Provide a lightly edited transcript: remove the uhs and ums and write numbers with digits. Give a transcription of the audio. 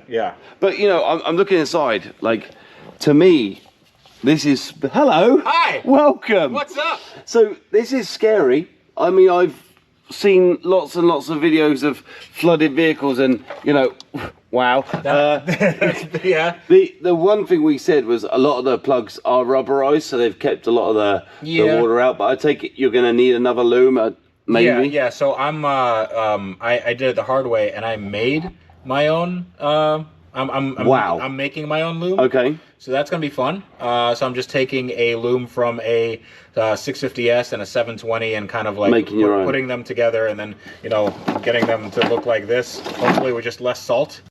Yeah. But you know, I'm looking inside. Like, to me, this is hello. Hi. Welcome. What's up? So this is scary. I mean, I've seen lots and lots of videos of flooded vehicles, and you know, wow. Yeah. The one thing we said was a lot of the plugs are rubberized, so they've kept a lot of the water out. But I take it you're going to need another loom, maybe. Yeah. So I did it the hard way, and I made my own. I'm making my own loom. Okay. So that's gonna be fun. So I'm just taking a loom from a 650S and a 720 and kind of like putting them together, and then, you know, getting them to look like this. Hopefully with just less salt.